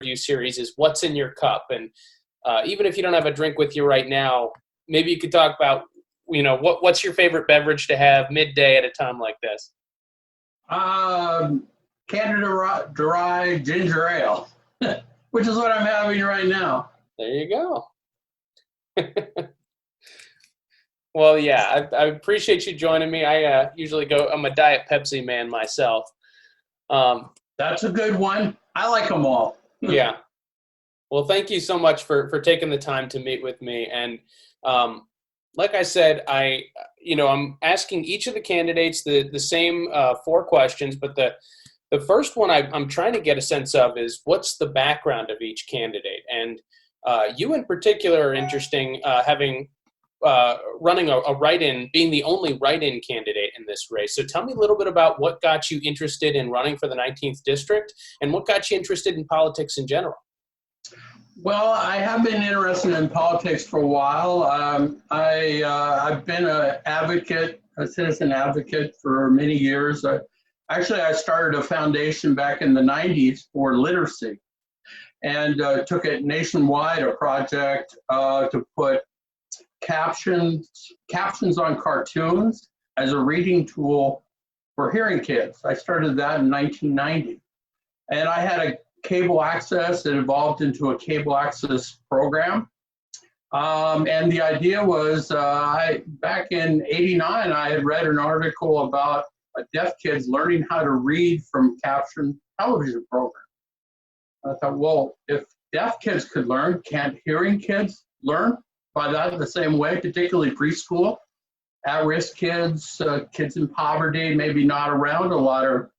interview series is what's in your cup. And even if you don't have a drink with you right now, maybe you could talk about, what's your favorite beverage to have midday at a time like this? Canada Dry Ginger Ale, which is what I'm having right now. There you go. Well, yeah, I appreciate you joining me. I usually I'm a Diet Pepsi man myself. That's a good one. I like them all. Yeah. Well, thank you so much for taking the time to meet with me. And like I said, I'm asking each of the candidates the same 4 questions, but the first one I'm trying to get a sense of is what's the background of each candidate. And you in particular are interesting, having running a write-in, being the only write-in candidate in this race. So tell me a little bit about what got you interested in running for the 19th district and what got you interested in politics in general. Well, I have been interested in politics for a while. I've been a citizen advocate for many years. Actually, I started a foundation back in the 90s for literacy and took it nationwide, a project to put captions on cartoons as a reading tool for hearing kids. I started that in 1990. And I had a cable access. It evolved into a cable access program. And the idea was, back in '89, I had read an article about deaf kids learning how to read from captioned television programs. I thought, well, if deaf kids could learn, can't hearing kids learn by that the same way, particularly preschool, at-risk kids, kids in poverty, maybe not around a lot of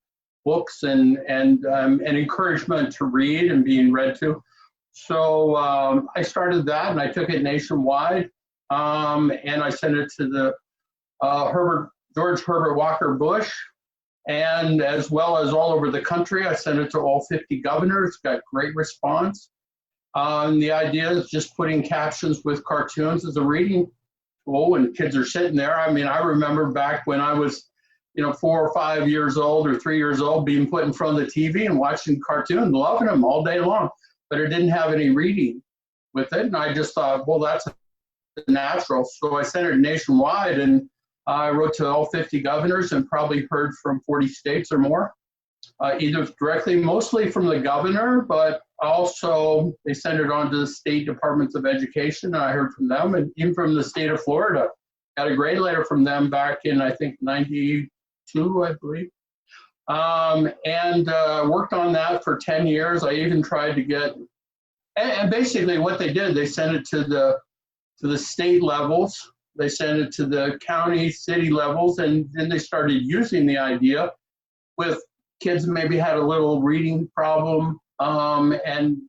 books and encouragement to read and being read to. So I started that and I took it nationwide, and I sent it to the George Herbert Walker Bush, and as well as all over the country. I sent it to all 50 governors, got great response. And the idea is just putting captions with cartoons as a reading tool, and kids are sitting there. I mean, I remember back when I was 4 or 5 years old or 3 years old, being put in front of the TV and watching cartoons, loving them all day long, but it didn't have any reading with it. And I just thought, well, that's natural. So I sent it nationwide, and I wrote to all 50 governors and probably heard from 40 states or more, either directly, mostly from the governor, but also they sent it on to the state departments of education. And I heard from them, and even from the state of Florida. Got a great letter from them back in, I think, 92, I believe. And worked on that for 10 years. I even tried to get, and basically what they did, they sent it to the state levels. They sent it to the county, city levels, and then they started using the idea with kids who maybe had a little reading problem, and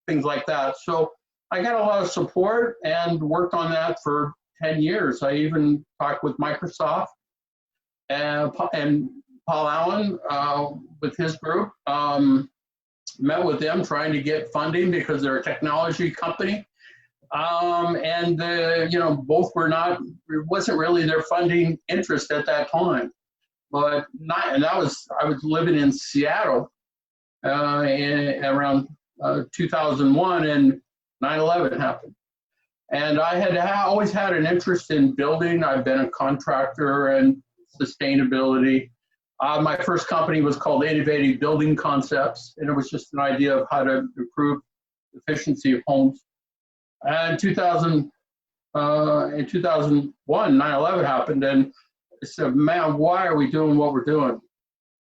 things like that. So I got a lot of support and worked on that for 10 years. I even talked with Microsoft and Paul Allen with his group, met with them trying to get funding because they're a technology company. Both were not, it wasn't really their funding interest at that time. But I was living in Seattle around 2001, and 9/11 happened. And I had always had an interest in building. I've been a contractor and sustainability. My first company was called Innovative Building Concepts, and it was just an idea of how to improve efficiency of homes. And in 2001, 9/11 happened, and I said, man, why are we doing what we're doing?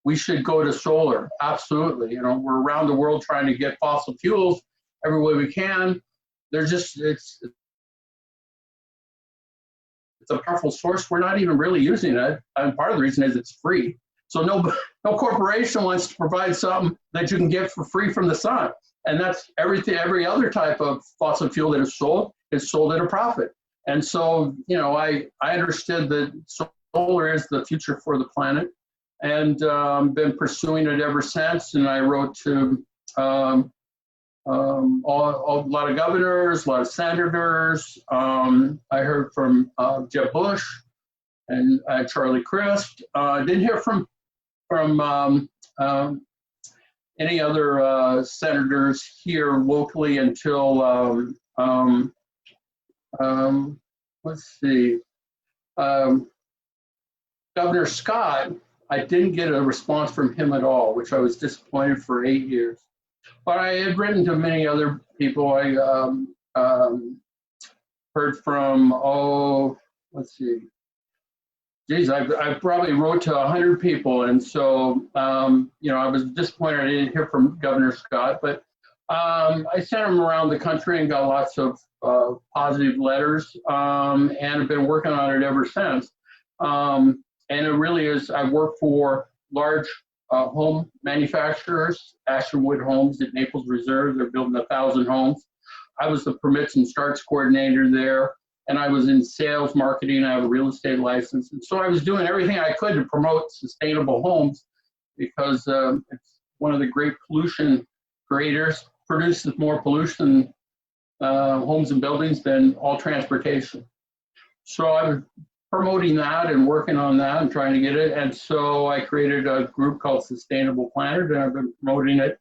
We should go to solar. Absolutely. We're around the world trying to get fossil fuels every way we can. It's a powerful source. We're not even really using it. And part of the reason is it's free. So no corporation wants to provide something that you can get for free from the sun. And that's everything. Every other type of fossil fuel that is sold at a profit. And so, I understood that solar is the future for the planet, and been pursuing it ever since. And I wrote to a lot of governors, a lot of senators. I heard from Jeb Bush and Charlie Crist. I didn't hear from any other senators here locally until, let's see, um, Governor Scott. I didn't get a response from him at all, which I was disappointed for 8 years. But I had written to many other people. I heard from, let's see, geez, I probably wrote to 100 people. And so, I was disappointed I didn't hear from Governor Scott, but I sent him around the country and got lots of positive letters, and have been working on it ever since. And it really is, I work for large home manufacturers, Ashtonwood Homes at Naples Reserve. They're building 1,000 homes. I was the permits and starts coordinator there, and I was in sales marketing. I have a real estate license. And so I was doing everything I could to promote sustainable homes, because it's one of the great pollution creators, produces more pollution, homes and buildings, than all transportation. So I was promoting that and working on that and trying to get it. And so I created a group called Sustainable Planet, and I've been promoting it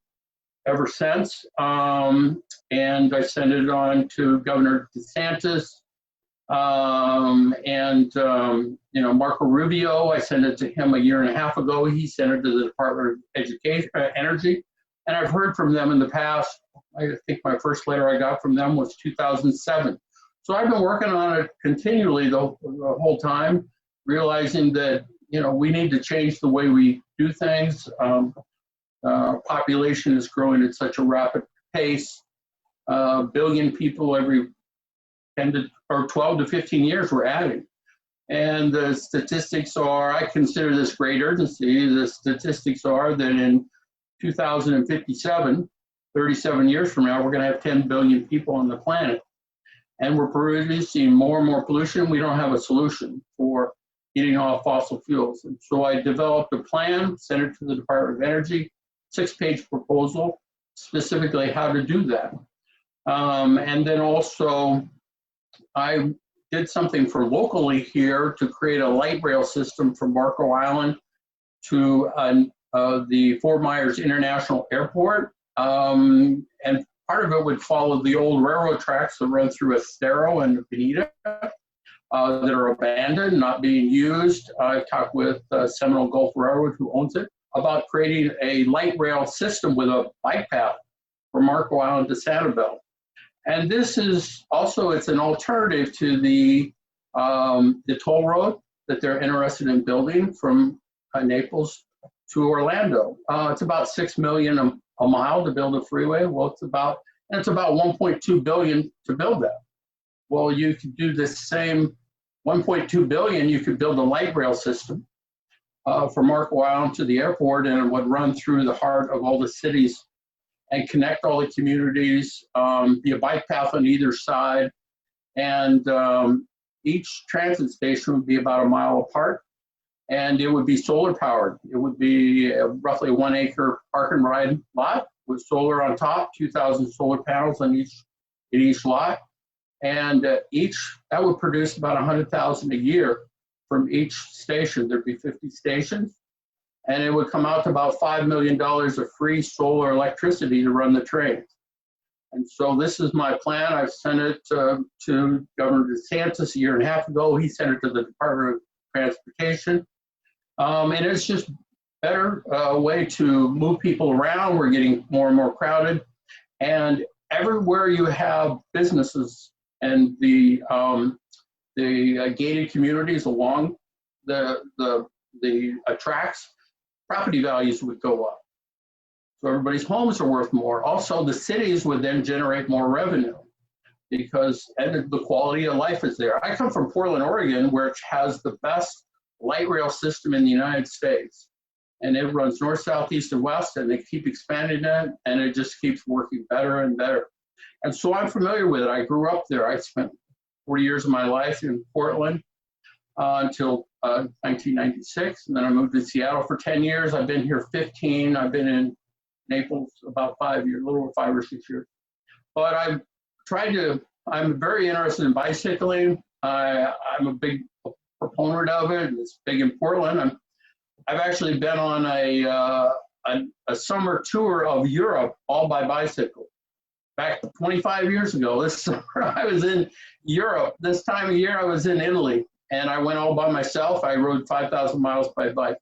ever since. And I sent it on to Governor DeSantis, Marco Rubio. I sent it to him a year and a half ago. He sent it to the Department of Education, Energy. And I've heard from them in the past. I think my first letter I got from them was 2007. So I've been working on it continually the whole time, realizing that, we need to change the way we do things. Population is growing at such a rapid pace. Billion people every 12 to 15 years we're adding. And the statistics are, I consider this great urgency. The statistics are that in 2057, 37 years from now, we're going to have 10 billion people on the planet. And we're producing more and more pollution. We don't have a solution for getting off fossil fuels. And so I developed a plan, sent it to the Department of Energy, 6-page proposal, specifically how to do that. And then also, I did something for locally here to create a light rail system from Marco Island to the Fort Myers International Airport. And part of it would follow the old railroad tracks that run through Estero and Bonita that are abandoned, not being used. I've talked with Seminole Gulf Railroad, who owns it, about creating a light rail system with a bike path from Marco Island to Sanibel. And this is also, it's an alternative to the toll road that they're interested in building from Naples to Orlando. It's about $6 million a mile to build a freeway. Well, it's about 1.2 billion to build that. Well, you could do the same 1.2 billion. You could build a light rail system from Marco Island to the airport, and it would run through the heart of all the cities and connect all the communities, be a bike path on either side. And each transit station would be about a mile apart, and it would be solar powered. It would be roughly a 1 acre park and ride lot with solar on top, 2,000 solar panels on each lot. And that would produce about 100,000 a year from each station. There'd be 50 stations, and it would come out to about $5 million of free solar electricity to run the trains. And so this is my plan. I've sent it to Governor DeSantis a year and a half ago. He sent it to the Department of Transportation. And it's just better way to move people around. We're getting more and more crowded. And everywhere you have businesses and the gated communities along the tracks, property values would go up. So everybody's homes are worth more. Also, the cities would then generate more revenue because the quality of life is there. I come from Portland, Oregon, which has the best light rail system in the United States. And it runs north, south, east, and west, and they keep expanding it, and it just keeps working better and better. And so I'm familiar with it. I grew up there. I spent 40 years of my life in Portland until 1996, and then I moved to Seattle for 10 years. I've been here 15. I've been in Naples about 5 years, a little over 5 or 6 years. But I'm very interested in bicycling. I'm a big proponent of it. It's big in Portland. I've actually been on a summer tour of Europe all by bicycle. Back 25 years ago, this summer I was in Europe. This time of year I was in Italy, and I went all by myself. I rode 5,000 miles by bike.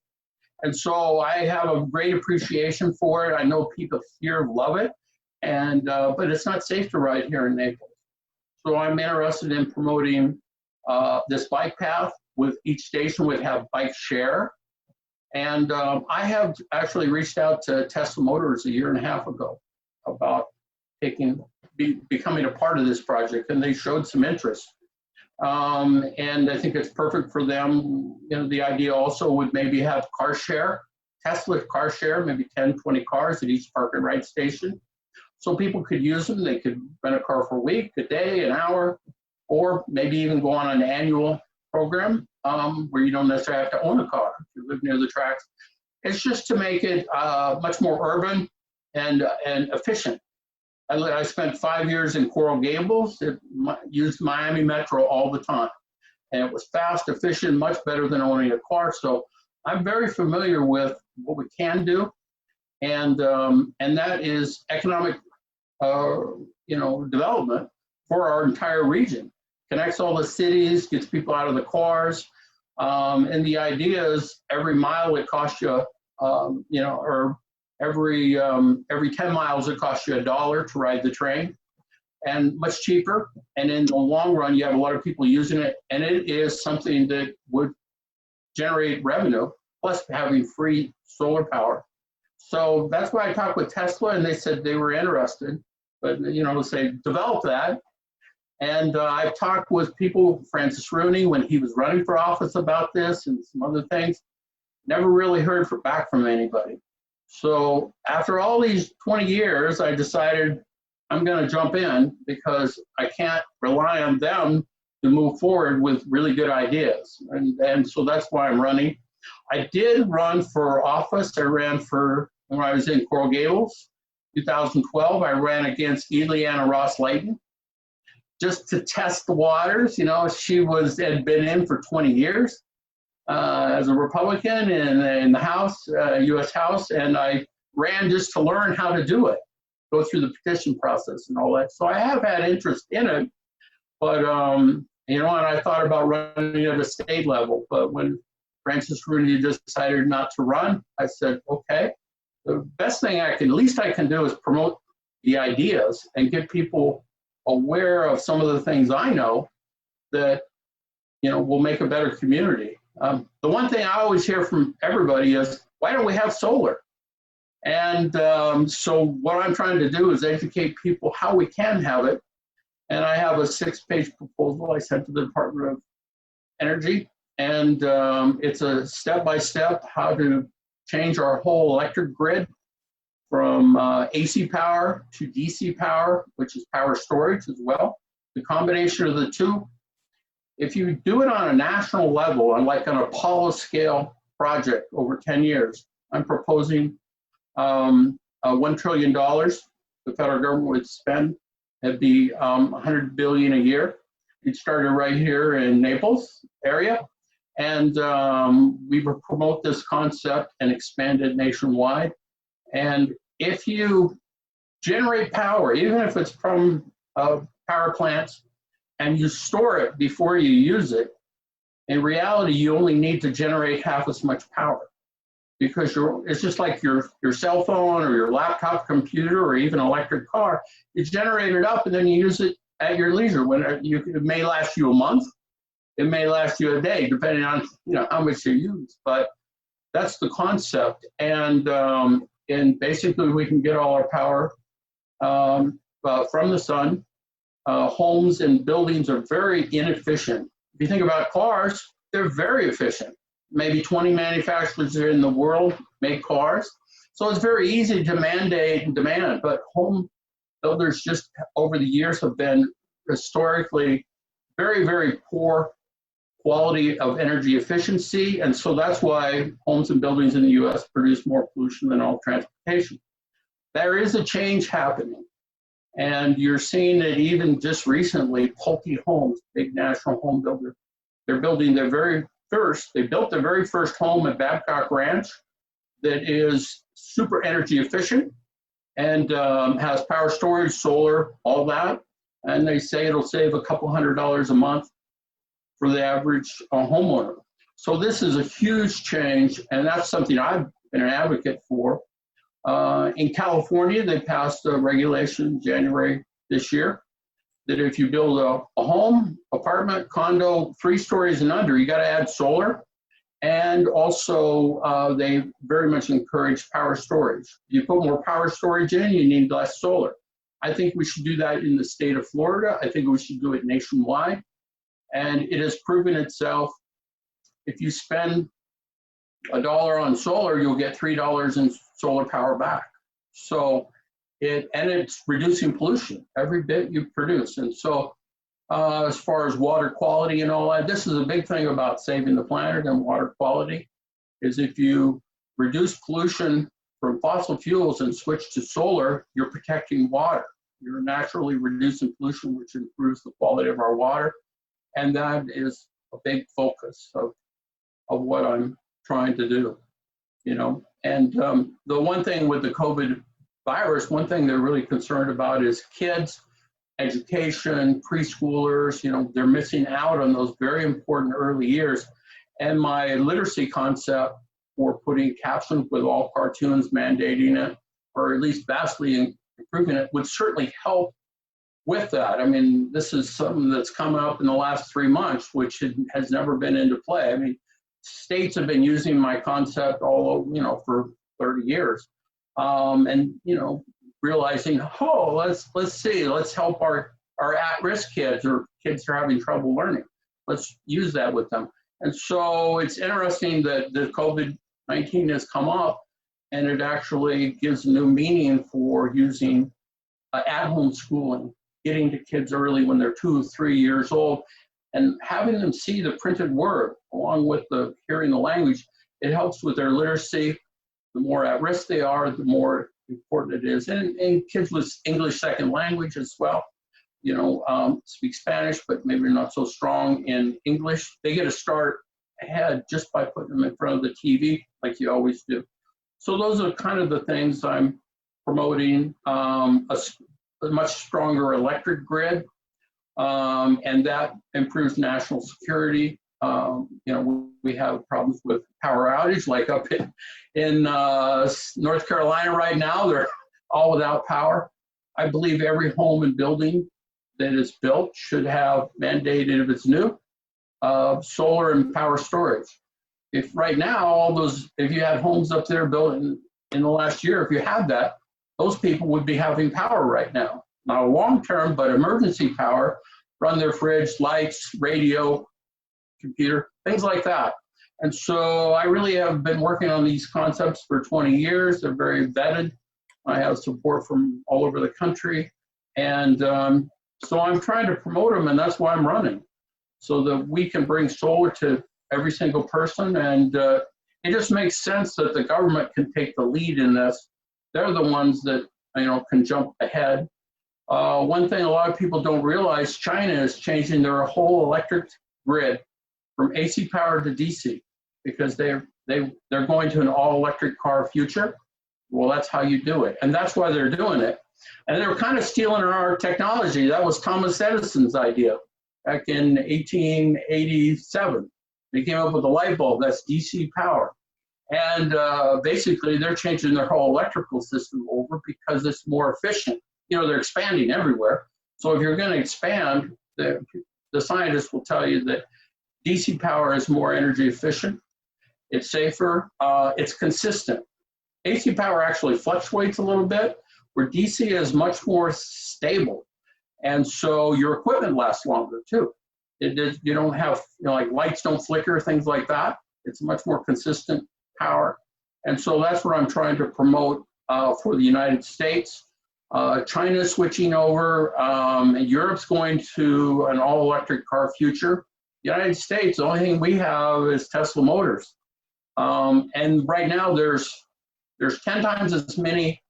And so I have a great appreciation for it. I know people here love it, and but it's not safe to ride here in Naples. So I'm interested in promoting this bike path. With each station would have bike share. And I have actually reached out to Tesla Motors a year and a half ago about becoming a part of this project, and they showed some interest. And I think it's perfect for them. You know, the idea also would maybe have car share, Tesla car share, maybe 10, 20 cars at each park and ride station. So people could use them. They could rent a car for a week, a day, an hour, or maybe even go on an annual program where you don't necessarily have to own a car if you live near the tracks. It's just to make it much more urban and efficient. I spent 5 years in Coral Gables. It used Miami Metro all the time. And it was fast, efficient, much better than owning a car. So I'm very familiar with what we can do. And that is economic development for our entire region. Connects all the cities, gets people out of the cars. And the idea is every mile it costs you, or every 10 miles it costs you $1 to ride the train, and much cheaper. And in the long run, you have a lot of people using it, and it is something that would generate revenue, plus having free solar power. So that's why I talked with Tesla, and they said they were interested, but say develop that. And I've talked with people, Francis Rooney, when he was running for office about this and some other things. Never really heard back from anybody. So after all these 20 years, I decided I'm going to jump in because I can't rely on them to move forward with really good ideas. And so that's why I'm running. I did run for office. I ran when I was in Coral Gables, 2012. I ran against Eliana Ross-Layton just to test the waters. She had been in for 20 years. As a Republican in the House, U.S. House, and I ran just to learn how to do it, go through the petition process and all that. So I have had interest in it, but and I thought about running at a state level. But when Francis Rooney decided not to run, I said, okay, the best thing I can do is promote the ideas and get people aware of some of the things I know that will make a better community. The one thing I always hear from everybody is, why don't we have solar? And so what I'm trying to do is educate people how we can have it. And I have a 6-page proposal I sent to the Department of Energy. And it's a step-by-step how to change our whole electric grid from AC power to DC power, which is power storage as well. The combination of the two. If you do it on a national level, and like an Apollo scale project over 10 years, I'm proposing $1 trillion the federal government would spend. It'd be $100 billion a year. It started right here in Naples area, and we would promote this concept and expand it nationwide. And if you generate power, even if it's from power plants, and you store it before you use it, in reality, you only need to generate half as much power, because it's just like your cell phone or your laptop computer or even electric car. You generate it up and then you use it at your leisure. It may last you a month, it may last you a day, depending on how much you use. But that's the concept, and basically we can get all our power from the sun. Homes and buildings are very inefficient. If you think about cars, they're very efficient. Maybe 20 manufacturers in the world make cars. So it's very easy to mandate and demand, but home builders just over the years have been historically very, very poor quality of energy efficiency. And so that's why homes and buildings in the US produce more pollution than all transportation. There is a change happening. And you're seeing it even just recently. Pulte Homes, big national home builder, they're building they built their very first home at Babcock Ranch that is super energy efficient and has power storage, solar, all that. And they say it'll save a couple $100 a month for the average homeowner. So this is a huge change, and that's something I've been an advocate for. In California, they passed a regulation January this year that if you build a home, apartment, condo, 3 stories and under, you got to add solar. And also, they very much encourage power storage. You put more power storage in, you need less solar. I think we should do that in the state of Florida. I think we should do it nationwide. And it has proven itself. If you spend $1 on solar, you'll get $3 in solar power back. So it's reducing pollution every bit you produce. And so as far as water quality and all that, this is a big thing about saving the planet and water quality, is if you reduce pollution from fossil fuels and switch to solar, you're protecting water. You're naturally reducing pollution, which improves the quality of our water. And that is a big focus of what I'm trying to do, you know. And the one thing with the COVID virus, one thing they're really concerned about is kids, education, preschoolers, you know, they're missing out on those very important early years. And my literacy concept for putting captions with all cartoons, mandating it, or at least vastly improving it, would certainly help with that. I mean, this is something that's come up in the last 3 months, which has never been into play. I mean, states have been using my concept all over, you know, for 30 years. And, you know, realizing, oh, let's help our at-risk kids or kids who are having trouble learning. Let's use that with them. And so it's interesting that the COVID-19 has come up, and it actually gives new meaning for using at-home schooling, getting to kids early when they're 2 or 3 years old, and having them see the printed word along with the hearing the language. It helps with their literacy. The more at risk they are, the more important it is. And kids with English second language as well, you know, speak Spanish, but maybe not so strong in English. They get a start ahead just by putting them in front of the TV like you always do. So those are kind of the things I'm promoting. A much stronger electric grid, and that improves national security. You know, we have problems with power outage, like up in North Carolina right now. They're all without power. I believe every home and building that is built should have mandated, if it's new, solar and power storage. If right now, all those, if you had homes up there built in the last year, if you had that, those people would be having power right now. Not long-term, but emergency power, run their fridge, lights, radio, computer, things like that. And so I really have been working on these concepts for 20 years. They're very vetted. I have support from all over the country. And so I'm trying to promote them, and that's why I'm running, so that we can bring solar to every single person. And it just makes sense that the government can take the lead in this. They're the ones that, you know, can jump ahead. One thing a lot of people don't realize, China is changing their whole electric grid from AC power to DC, because they're going to an all-electric car future. Well, that's how you do it, and that's why they're doing it. And they were kind of stealing our technology. That was Thomas Edison's idea back in 1887. They came up with a light bulb, that's DC power. And basically, they're changing their whole electrical system over because it's more efficient. You know, they're expanding everywhere. So if you're going to expand, the scientists will tell you that DC power is more energy efficient, it's safer, it's consistent. AC power actually fluctuates a little bit, where DC is much more stable. And so your equipment lasts longer too. You don't have, you know, like lights don't flicker, things like that. It's much more consistent power. And so that's what I'm trying to promote for the United States. China's switching over, and Europe's going to an all-electric car future. The United States, the only thing we have is Tesla Motors. And right now there's 10 times as many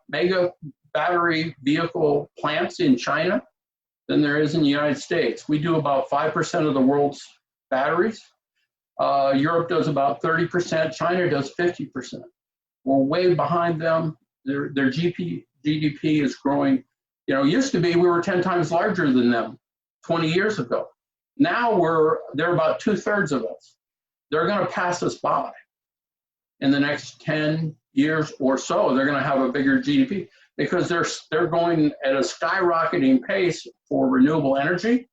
mega battery vehicle plants in China than there is in the United States. We do about 5% of the world's batteries. Europe does about 30%, China does 50%. We're way behind them. Their GDP is growing. You know, it used to be we were 10 times larger than them 20 years ago. Now they're about 2/3 of us. They're going to pass us by in the next 10 years or so. They're going to have a bigger GDP because they're going at a skyrocketing pace for renewable energy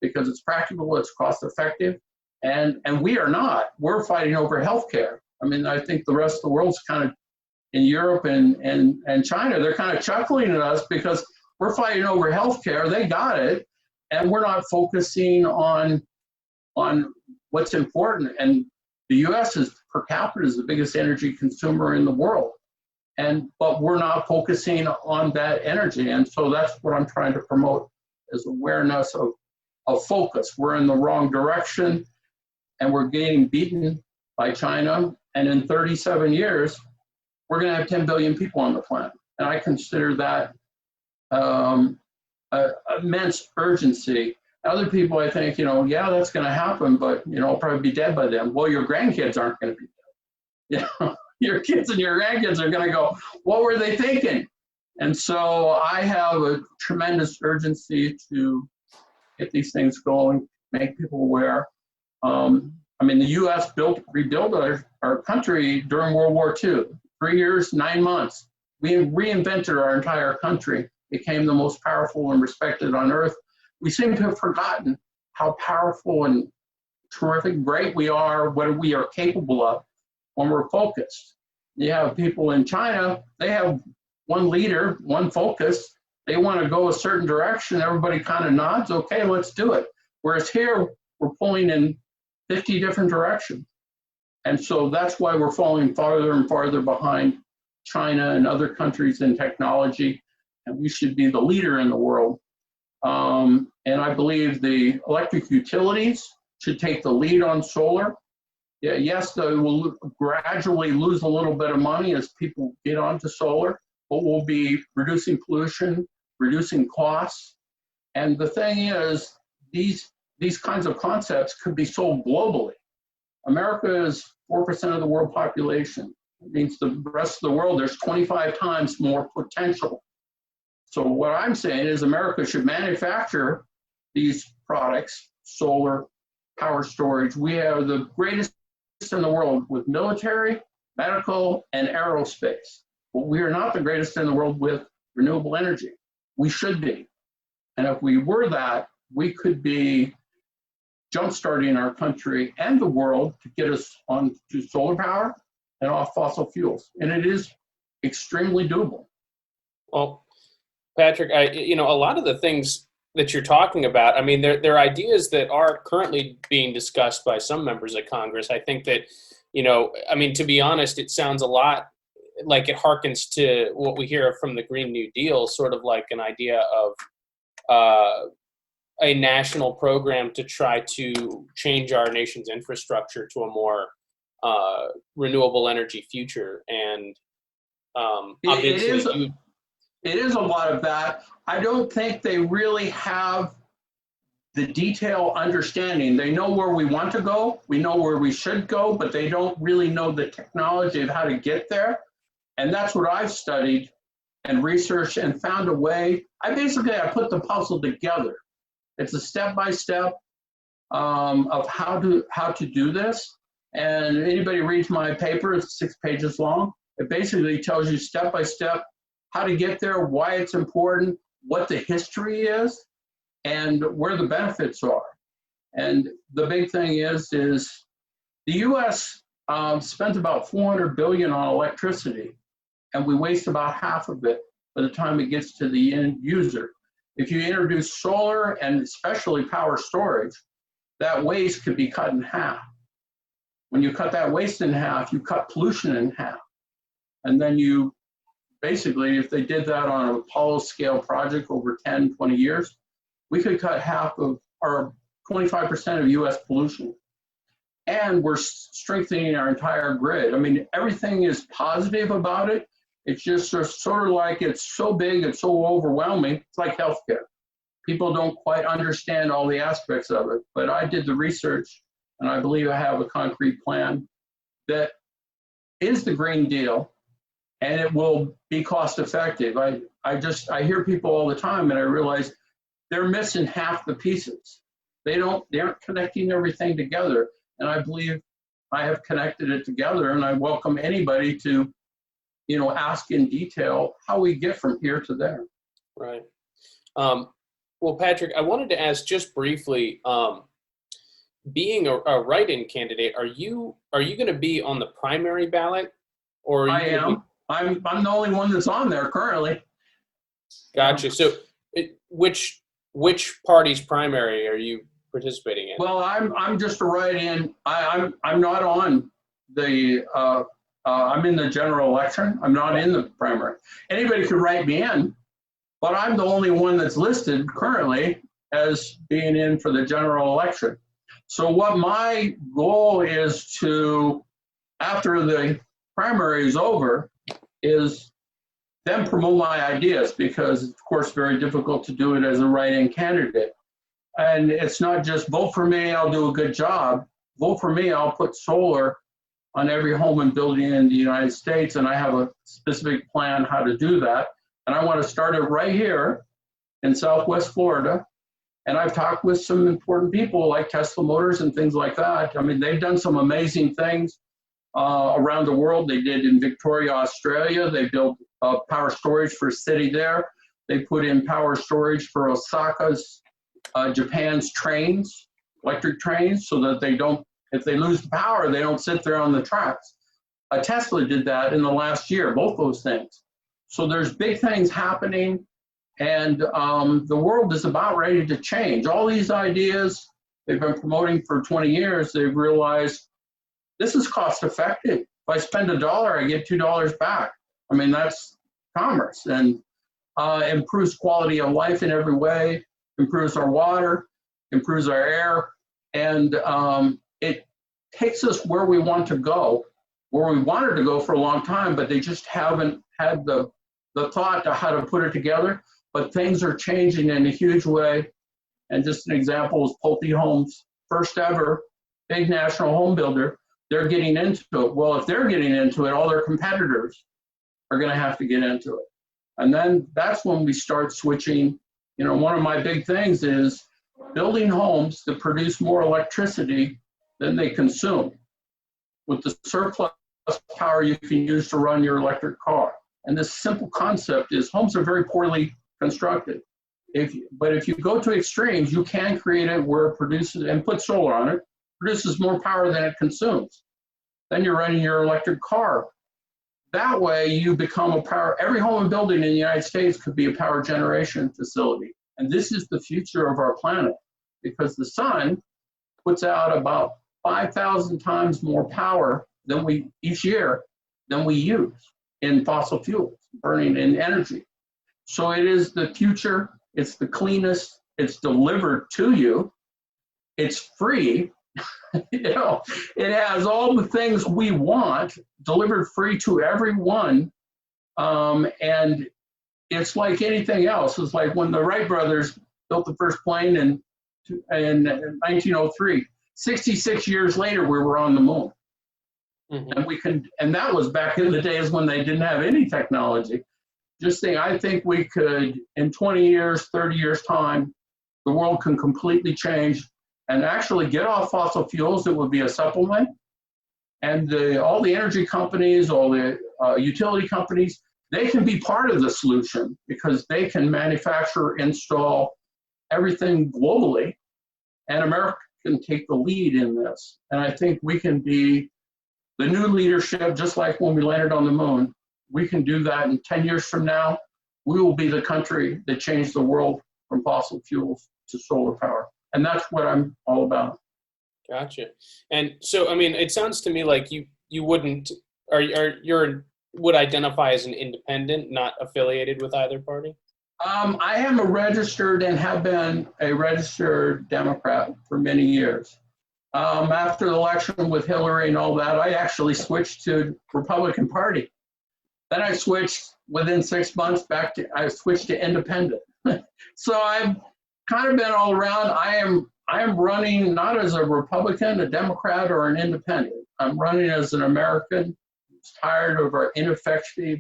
because it's practical, it's cost effective, and we are not. We're fighting over healthcare. I mean, I think the rest of the world's kind of in Europe and China, they're kind of chuckling at us because we're fighting over healthcare. They got it, and we're not focusing on what's important. And the U.S. is per capita is the biggest energy consumer in the world, but we're not focusing on that energy. And so that's what I'm trying to promote is awareness of focus. We're in the wrong direction, and we're getting beaten by China. And in 37 years, we're going to have 10 billion people on the planet. And I consider that immense urgency. Other people, I think, you know, yeah, that's going to happen, but, you know, I'll probably be dead by then. Well, your grandkids aren't going to be dead. You know, your kids and your grandkids are going to go, what were they thinking? And so I have a tremendous urgency to get these things going, make people aware. I mean, the U.S. rebuilt our country during World War II. 3 years, 9 months. We reinvented our entire country, became the most powerful and respected on earth. We seem to have forgotten how powerful and terrific, great we are, what we are capable of when we're focused. You have people in China, they have one leader, one focus. They want to go a certain direction. Everybody kind of nods, okay, let's do it. Whereas here, we're pulling in 50 different directions. And so that's why we're falling farther and farther behind China and other countries in technology. And we should be the leader in the world. And I believe the electric utilities should take the lead on solar. Yeah, yes, they will gradually lose a little bit of money as people get onto solar, but we'll be reducing pollution, reducing costs. And the thing is, these kinds of concepts could be sold globally. America is 4% of the world population. It means the rest of the world, there's 25 times more potential. So what I'm saying is America should manufacture these products, solar, power storage. We are the greatest in the world with military, medical, and aerospace. But we are not the greatest in the world with renewable energy. We should be. And if we were that, we could be jumpstarting our country and the world to get us on to solar power and off fossil fuels. And it is extremely doable. Well, Patrick, a lot of the things that you're talking about, I mean, they're ideas that are currently being discussed by some members of Congress. I think that, to be honest, it sounds a lot like it harkens to what we hear from the Green New Deal, sort of like an idea of a national program to try to change our nation's infrastructure to a more renewable energy future. And obviously, it is a lot of that. I don't think they really have the detailed understanding. They know where we want to go. We know where we should go, but they don't really know the technology of how to get there. And that's what I've studied and researched and found a way. I put the puzzle together. It's a step-by-step of how to do this. And anybody reads my paper, it's 6 pages long. It basically tells you step-by-step how to get there, why it's important, what the history is, and where the benefits are. And the big thing is the U.S. Spends about $400 billion on electricity, and we waste about half of it by the time it gets to the end user. If you introduce solar and especially power storage, that waste could be cut in half. When you cut that waste in half, you cut pollution in half. And then you basically, if they did that on an Apollo scale project over 10, 20 years, we could cut half of or 25% of US pollution. And we're strengthening our entire grid. I mean, everything is positive about it. It's just sort of like it's so big, it's so overwhelming. It's like healthcare. People don't quite understand all the aspects of it, but I did the research and I believe I have a concrete plan that is the Green Deal. and it will be cost effective. I hear people all the time, and I realize they're missing half the pieces. They aren't connecting everything together. And I believe I have connected it together, and I welcome anybody to, ask in detail how we get from here to there. Right. Well, Patrick, I wanted to ask just briefly, being a write-in candidate, are you going to be on the primary ballot, or I am. I'm the only one that's on there currently. Gotcha. So, which party's primary are you participating in? Well, I'm just a write-in. I'm not on the. I'm in the general election. I'm not in the primary. Anybody could write me in, but I'm the only one that's listed currently as being in for the general election. So what my goal is to, after the primary is over, is then promote my ideas, because it's, of course, very difficult to do it as a write-in candidate. And it's not just vote for me, I'll do a good job. Vote for me, I'll put solar on every home and building in the United States, and I have a specific plan how to do that. And I want to start it right here in Southwest Florida. And I've talked with some important people like Tesla Motors and things like that. I mean, they've done some amazing things around the world. They did in Victoria, Australia. They built power storage for a city there. They put in power storage for Osaka's, Japan's trains, electric trains, so that they don't, if they lose the power, they don't sit there on the tracks. Tesla did that in the last year, both those things. So there's big things happening. And the world is about ready to change. All these ideas they've been promoting for 20 years, they've realized this is cost effective. If I spend $1, I get $2 back. I mean, that's commerce, and improves quality of life in every way, improves our water, improves our air, and it takes us where we want to go, where we wanted to go for a long time, but they just haven't had the thought to how to put it together. But things are changing in a huge way. And just an example is Pulte Homes, first ever big national home builder. They're getting into it. Well, if they're getting into it, all their competitors are going to have to get into it. And then that's when we start switching. One of my big things is building homes that produce more electricity than they consume, with the surplus power you can use to run your electric car. And this simple concept is homes are very poorly constructed. But if you go to extremes, you can create it where it produces, and put solar on it, produces more power than it consumes. Then you're running your electric car. That way you become every home and building in the United States could be a power generation facility. And this is the future of our planet, because the sun puts out about 5,000 times more power each year than we use in fossil fuels, burning in energy. So it is the future. It's the cleanest. It's delivered to you. It's free. It has all the things we want delivered free to everyone. And it's like anything else. It's like when the Wright brothers built the first plane in 1903. 66 years later, we were on the moon. Mm-hmm. And that was back in the days when they didn't have any technology. I think we could, in 20 years, 30 years time, the world can completely change and actually get off fossil fuels. It would be a supplement. And all the energy companies, all the utility companies, they can be part of the solution, because they can manufacture, install everything globally. And America can take the lead in this. And I think we can be the new leadership, just like when we landed on the moon. We can do that in 10 years from now. We will be the country that changed the world from fossil fuels to solar power. And that's what I'm all about. Gotcha. And so, I mean, it sounds to me like you wouldn't, would identify as an independent, not affiliated with either party? I am a registered and have been a registered Democrat for many years. After the election with Hillary and all that, I actually switched to Republican Party. Then I switched within 6 months I switched to independent. So I've kind of been all around. I am running not as a Republican, a Democrat, or an independent. I'm running as an American who's tired of our ineffective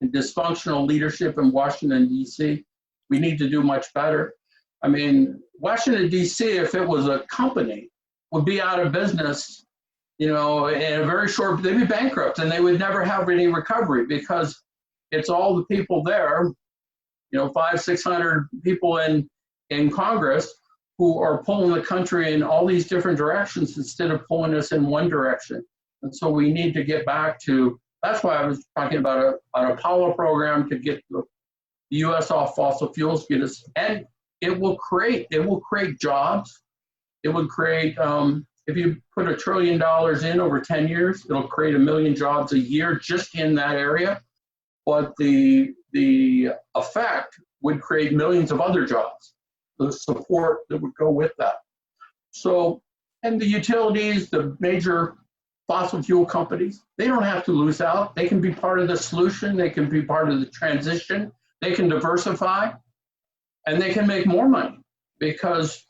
and dysfunctional leadership in Washington, D.C. We need to do much better. I mean, Washington, D.C., if it was a company, would be out of business, in a very short, they'd be bankrupt and they would never have any recovery because it's all the people there, 600 people in Congress who are pulling the country in all these different directions instead of pulling us in one direction. And so we need to get back to, that's why I was talking about an Apollo program to get the U.S. off fossil fuels, and it will create jobs. It would create, if you put $1 trillion in over 10 years, it'll create 1 million jobs a year just in that area. But the effect would create millions of other jobs, the support that would go with that. So, and the utilities, the major fossil fuel companies, they don't have to lose out. They can be part of the solution. They can be part of the transition. They can diversify, and they can make more money because,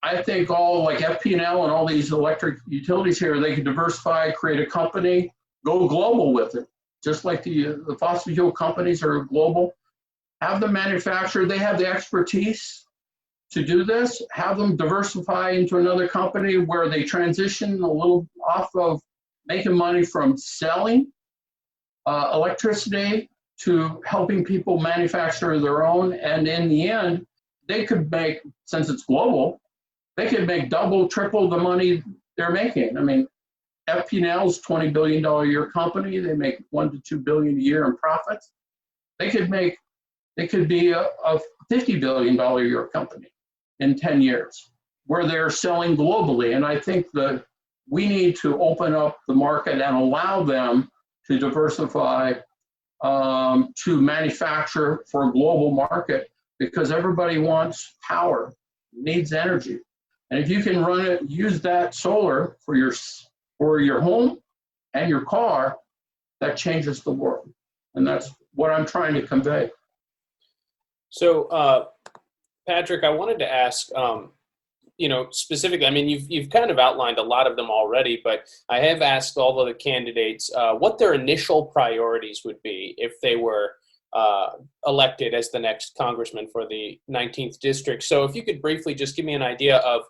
I think all FP&L and all these electric utilities here, they can diversify, create a company, go global with it. Just like the fossil fuel companies are global. Have them manufacture, they have the expertise to do this, have them diversify into another company where they transition a little off of making money from selling electricity to helping people manufacture their own. And in the end, they could make, since it's global, they could make double, triple the money they're making. I mean, FP&L's $20 billion a year company. They make $1 to $2 billion a year in profits. They could be a $50 billion a year company in 10 years where they're selling globally. And I think that we need to open up the market and allow them to diversify, to manufacture for a global market because everybody wants power, needs energy. And if you can use that solar for your home and your car, that changes the world. And that's what I'm trying to convey. So, Patrick, I wanted to ask, specifically, I mean, you've kind of outlined a lot of them already, but I have asked all of the candidates what their initial priorities would be if they were elected as the next congressman for the 19th district. So if you could briefly just give me an idea of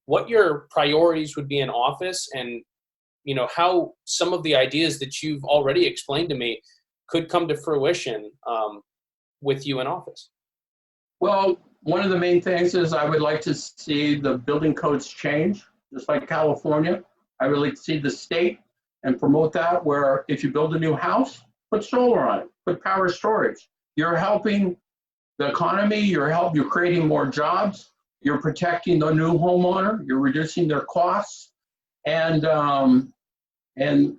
what your priorities would be in office and, how some of the ideas that you've already explained to me could come to fruition with you in office. Well, one of the main things is I would like to see the building codes change, just like California. I would like to see the state and promote that where if you build a new house, put solar on it, put power storage. You're helping the economy, you're creating more jobs, you're protecting the new homeowner, you're reducing their costs, and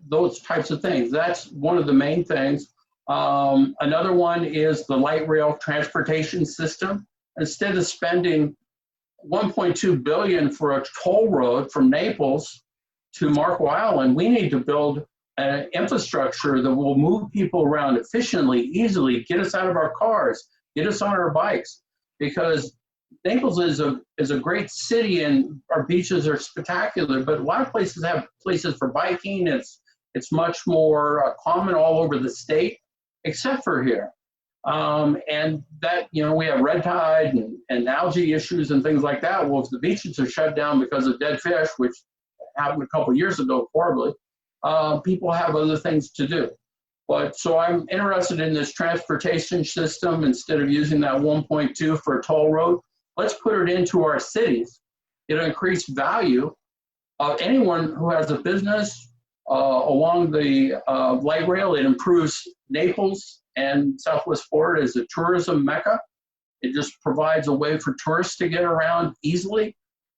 those types of things. That's one of the main things. Another one is the light rail transportation system. Instead of spending $1.2 billion for a toll road from Naples to Marco Island, we need to build an infrastructure that will move people around efficiently, easily, get us out of our cars, get us on our bikes, because Naples is a great city and our beaches are spectacular, but a lot of places have places for biking. It's much more common all over the state, except for here. And that, we have red tide and algae issues and things like that. Well, if the beaches are shut down because of dead fish, which happened a couple of years ago, horribly, people have other things to do. But so I'm interested in this transportation system instead of using that 1.2 for a toll road. Let's put it into our cities. It'll increase value of anyone who has a business along the light rail. It improves Naples and Southwest Florida as a tourism mecca. It just provides a way for tourists to get around easily,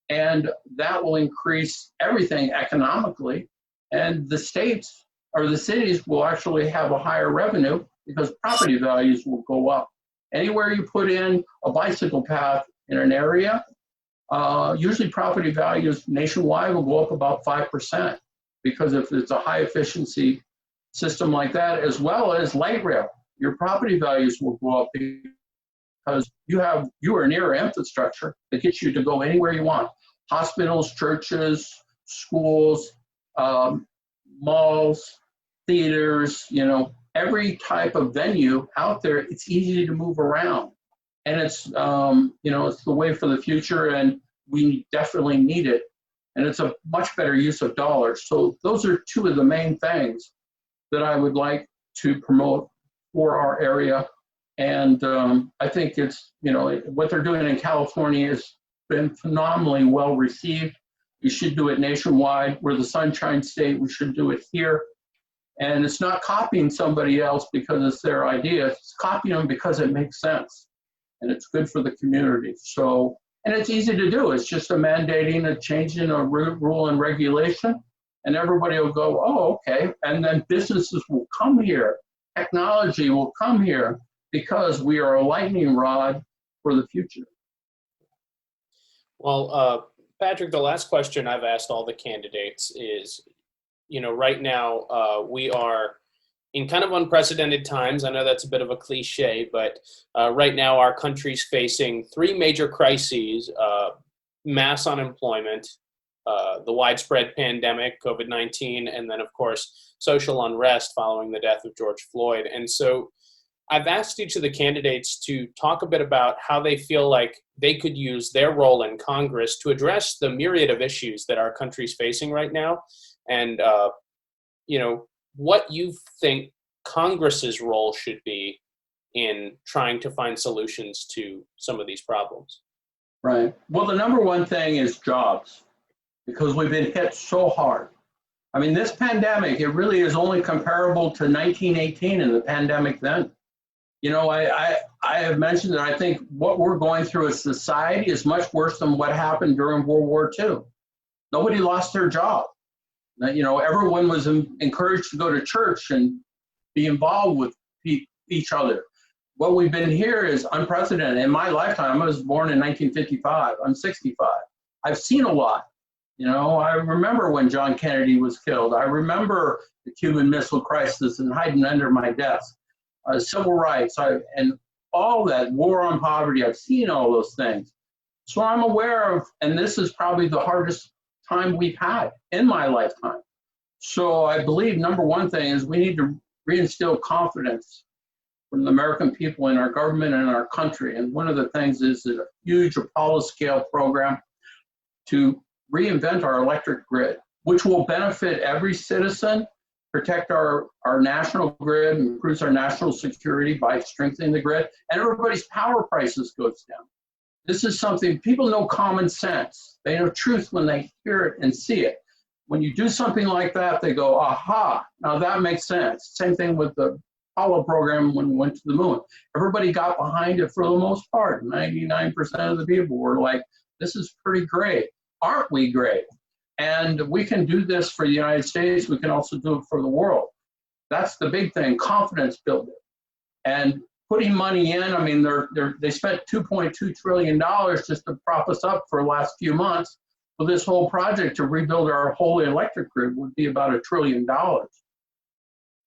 and that will increase everything economically. And the states or the cities will actually have a higher revenue because property values will go up. Anywhere you put in a bicycle path in an area, usually property values nationwide will go up about 5%, because if it's a high efficiency system like that, as well as light rail, your property values will go up because you are near infrastructure that gets you to go anywhere you want. Hospitals, churches, schools, malls, theaters, every type of venue out there, it's easy to move around. And it's, it's the way for the future, and we definitely need it. And it's a much better use of dollars. So those are two of the main things that I would like to promote for our area. And I think it's, what they're doing in California has been phenomenally well received. We should do it nationwide. We're the Sunshine State. We should do it here. And it's not copying somebody else because it's their idea. It's copying them because it makes sense. And it's good for the community. So, and it's easy to do. It's just a mandating, a changing a rule and regulation. And everybody will go, oh, okay. And then businesses will come here. Technology will come here because we are a lightning rod for the future. Well, Patrick, the last question I've asked all the candidates is, right now we are in kind of unprecedented times. I know that's a bit of a cliche, but right now our country's facing three major crises: mass unemployment, the widespread pandemic, COVID-19, and then, of course, social unrest following the death of George Floyd. And so I've asked each of the candidates to talk a bit about how they feel like they could use their role in Congress to address the myriad of issues that our country's facing right now. And, what you think Congress's role should be in trying to find solutions to some of these problems. Right. Well, the number one thing is jobs, because we've been hit so hard. I mean, this pandemic, it really is only comparable to 1918 and the pandemic then. I have mentioned that I think what we're going through as society is much worse than what happened during World War II. Nobody lost their job. Everyone was encouraged to go to church and be involved with each other. What we've been here is unprecedented. In my lifetime, I was born in 1955. I'm 65. I've seen a lot. I remember when John Kennedy was killed. I remember the Cuban Missile Crisis and hiding under my desk. Civil rights, and all that, war on poverty. I've seen all those things. So I'm aware of, and this is probably the hardest time we've had in my lifetime. So I believe number one thing is we need to reinstill confidence from the American people in our government and our country. And one of the things is a huge Apollo scale program to reinvent our electric grid, which will benefit every citizen, protect our national grid, improves our national security by strengthening the grid, and everybody's power prices goes down. This is something, people know common sense. They know truth when they hear it and see it. When you do something like that, they go, aha, now that makes sense. Same thing with the Apollo program when we went to the moon. Everybody got behind it for the most part. 99% of the people were like, this is pretty great. Aren't we great? And we can do this for the United States. We can also do it for the world. That's the big thing, confidence building. And putting money in, I mean, they spent $2.2 trillion just to prop us up for the last few months. Well, this whole project to rebuild our whole electric grid would be about $1 trillion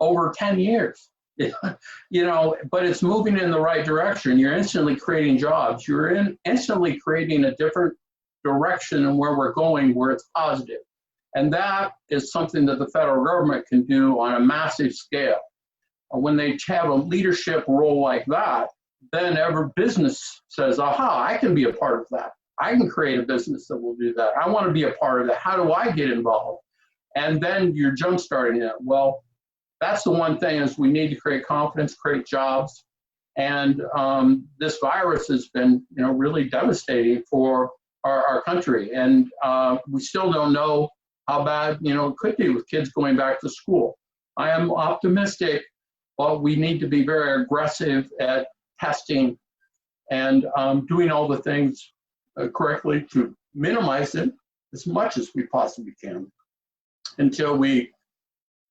over 10 years. But it's moving in the right direction. You're instantly creating jobs. You're instantly creating a different direction and where we're going, where it's positive. And that is something that the federal government can do on a massive scale. When they have a leadership role like that, then every business says, aha, I can be a part of that. I can create a business that will do that. I want to be a part of that. How do I get involved? And then you're jump-starting it. Well, that's the one thing is we need to create confidence, create jobs. And this virus has been, really devastating for our country. And we still don't know how bad, it could be with kids going back to school. I am optimistic, but we need to be very aggressive at testing and doing all the things correctly to minimize it as much as we possibly can until we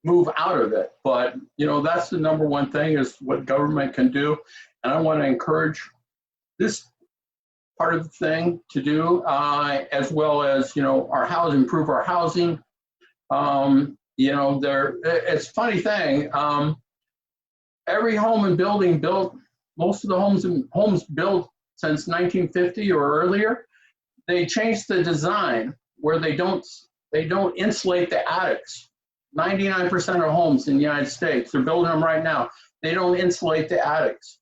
move out of it. But, that's the number one thing is what government can do. And I want to encourage this part of the thing to do, as well as, our housing, improve our housing. It's a funny thing. Every home and building built, most of the homes built since 1950 or earlier, they changed the design where they don't insulate the attics. 99% of homes in the United States, they're building them right now. They don't insulate the attics.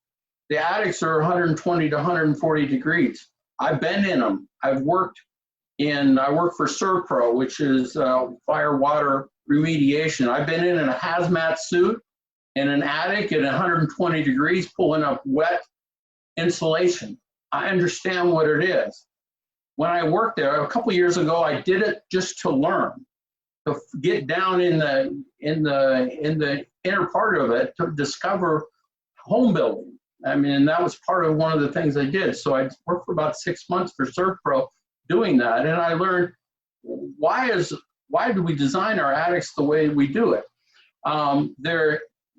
The attics are 120 to 140 degrees. I've been in them. I work for Serpro, which is fire water remediation. I've been in a hazmat suit in an attic at 120 degrees, pulling up wet insulation. I understand what it is. When I worked there a couple of years ago, I did it just to learn, to get down in the inner part of it, to discover home building. I mean, that was part of one of the things I did. So I worked for about 6 months for Serpro doing that, and I learned why do we design our attics the way we do it.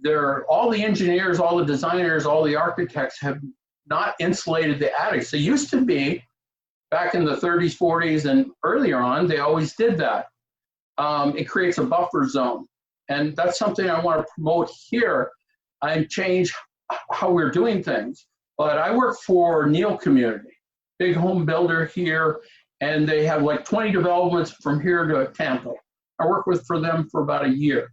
They're all the engineers, all the designers, all the architects have not insulated the attics. They used to be back in the 30s, 40s, and earlier on. They always did that. It creates a buffer zone, and that's something I want to promote here and change how we're doing things. But I work for Neil Community, big home builder here, and they have like 20 developments from here to Tampa. I worked for them for about a year.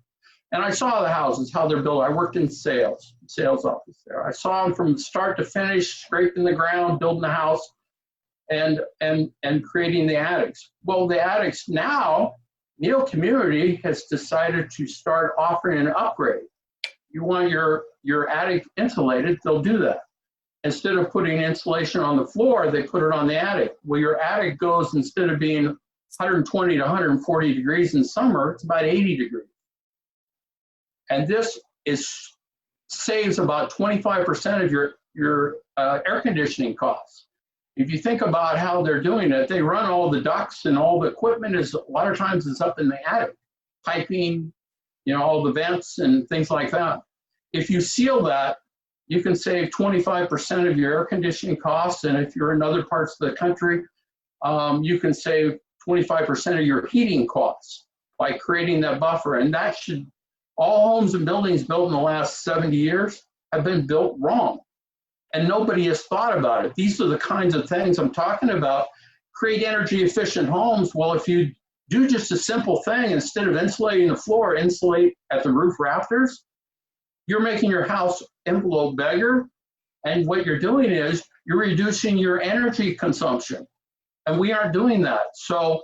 And I saw the houses, how they're built. I worked in sales office there. I saw them from start to finish, scraping the ground, building the house, and creating the attics. Well, the attics now, Neil Community has decided to start offering an upgrade. You want your attic insulated, they'll do that. Instead of putting insulation on the floor, they put it on the attic. Well, your attic goes, instead of being 120 to 140 degrees in summer, it's about 80 degrees. And this saves about 25% of your air conditioning costs. If you think about how they're doing it, they run all the ducts, and all the equipment is, a lot of times it's up in the attic, piping, all the vents and things like that. If you seal that, you can save 25% of your air conditioning costs. And if you're in other parts of the country, you can save 25% of your heating costs by creating that buffer. And that should, all homes and buildings built in the last 70 years have been built wrong. And nobody has thought about it. These are the kinds of things I'm talking about. Create energy efficient homes. Well, if you do just a simple thing, instead of insulating the floor, insulate at the roof rafters, you're making your house envelope bigger. And what you're doing is you're reducing your energy consumption. And we aren't doing that. So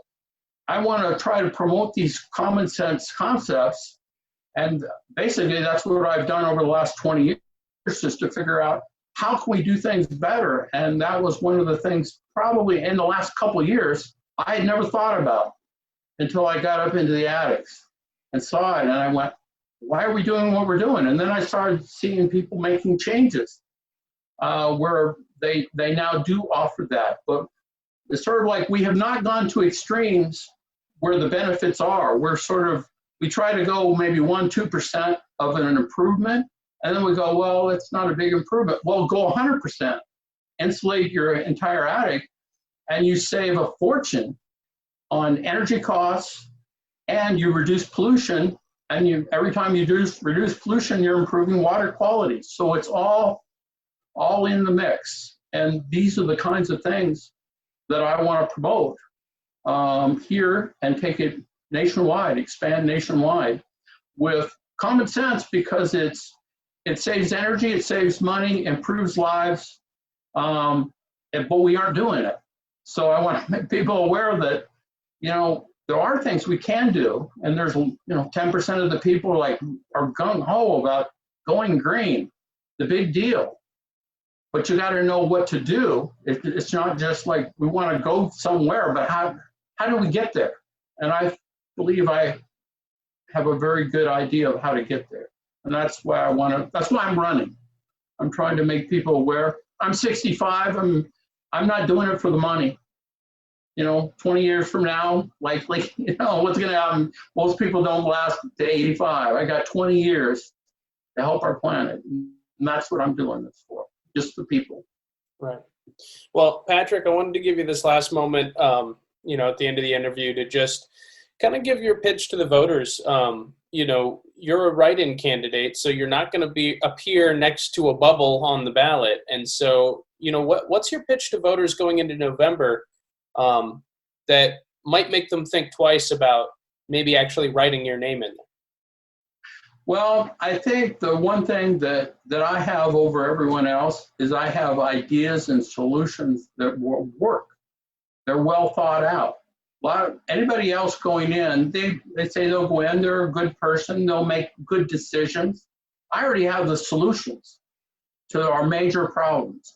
I want to try to promote these common sense concepts. And basically that's what I've done over the last 20 years, just to figure out how can we do things better. And that was one of the things probably in the last couple of years I had never thought about until I got up into the attics and saw it. And I went, why are we doing what we're doing? And then I started seeing people making changes where they now do offer that. But it's sort of like we have not gone to extremes where the benefits are. We try to go maybe 1-2% of an improvement, and then we go, well, it's not a big improvement. Well, go 100%, insulate your entire attic, and you save a fortune on energy costs, and you reduce pollution. And every time you reduce pollution, you're improving water quality. So it's all in the mix. And these are the kinds of things that I want to promote here and take it nationwide, expand nationwide with common sense, because it saves energy, it saves money, improves lives, but we aren't doing it. So I want to make people aware that, there are things we can do, and there's 10% of the people are gung-ho about going green, the big deal. But you got to know what to do. It's not just like we want to go somewhere, but how do we get there? And I believe I have a very good idea of how to get there. And that's why I'm running. I'm trying to make people aware. I'm 65. I'm not doing it for the money. 20 years from now, likely, what's going to happen? Most people don't last to 85. I got 20 years to help our planet. And that's what I'm doing this for, just the people. Right. Well, Patrick, I wanted to give you this last moment, at the end of the interview, to just kind of give your pitch to the voters. You're a write-in candidate, so you're not going to appear next to a bubble on the ballot. And so, what's your pitch to voters going into November that might make them think twice about maybe actually writing your name in there? Well, I think the one thing that I have over everyone else is I have ideas and solutions that will work. They're well thought out. Anybody else going in, they say they'll go in, they're a good person, they'll make good decisions. I already have the solutions to our major problems: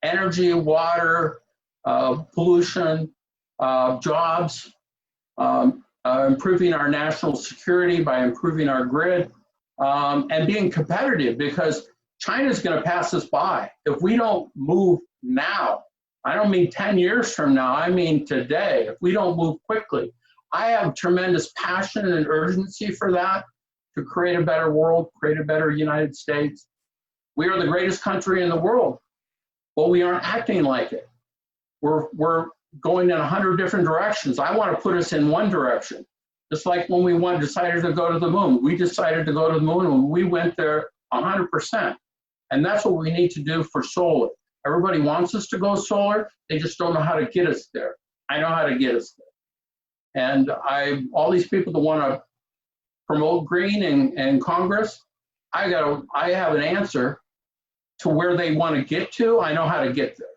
energy, water, pollution, jobs, improving our national security by improving our grid, and being competitive, because China's going to pass us by if we don't move now. I don't mean 10 years from now, I mean today. If we don't move quickly, I have tremendous passion and urgency for that, to create a better world, create a better United States. We are the greatest country in the world, but we aren't acting like it. We're going in 100 different directions. I want to put us in one direction. Just like when we decided to go to the moon. We decided to go to the moon and we went there 100%. And that's what we need to do for solar. Everybody wants us to go solar. They just don't know how to get us there. I know how to get us there. And all these people that want to promote green in Congress, I have an answer to where they want to get to. I know how to get there.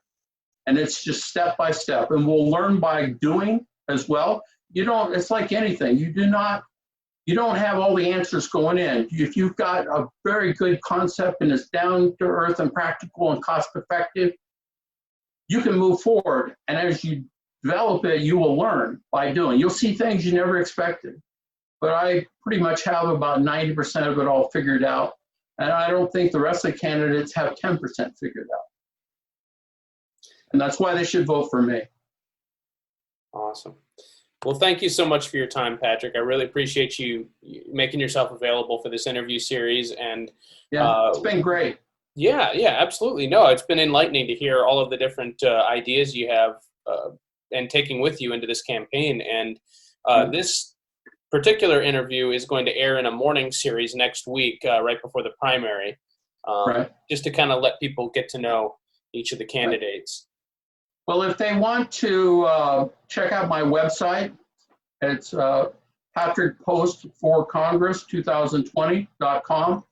And it's just step by step. And we'll learn by doing as well. It's like anything. You don't have all the answers going in. If you've got a very good concept and it's down to earth and practical and cost effective, you can move forward. And as you develop it, you will learn by doing. You'll see things you never expected. But I pretty much have about 90% of it all figured out. And I don't think the rest of the candidates have 10% figured out. And that's why they should vote for me. Awesome. Well, thank you so much for your time, Patrick. I really appreciate you making yourself available for this interview series. And yeah, it's been great. Yeah, absolutely. No, it's been enlightening to hear all of the different ideas you have and taking with you into this campaign. And this particular interview is going to air in a morning series next week, right before the primary, just to kind of let people get to know each of the candidates. Well, if they want to check out my website, it's patrickpostforcongress2020.com.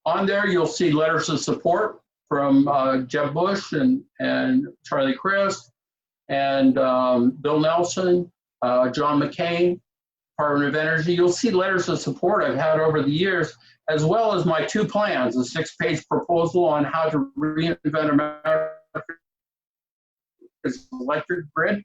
On there, you'll see letters of support from Jeb Bush and Charlie Crist and Bill Nelson, John McCain, Department of Energy. You'll see letters of support I've had over the years, as well as my two plans: a 6-page proposal on how to reinvent America's electric grid,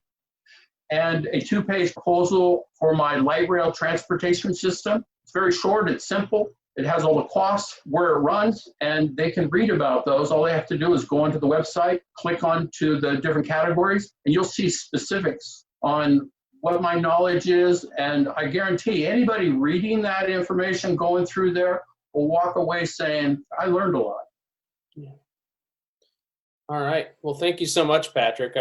and a 2-page proposal for my light rail transportation system. It's very short, it's simple, it has all the costs, where it runs, and they can read about those. All they have to do is go onto the website, click onto the different categories, and you'll see specifics on what my knowledge is. And I guarantee anybody reading that information, going through there, will walk away saying, I learned a lot. Yeah. All right. Well, thank you so much, Patrick.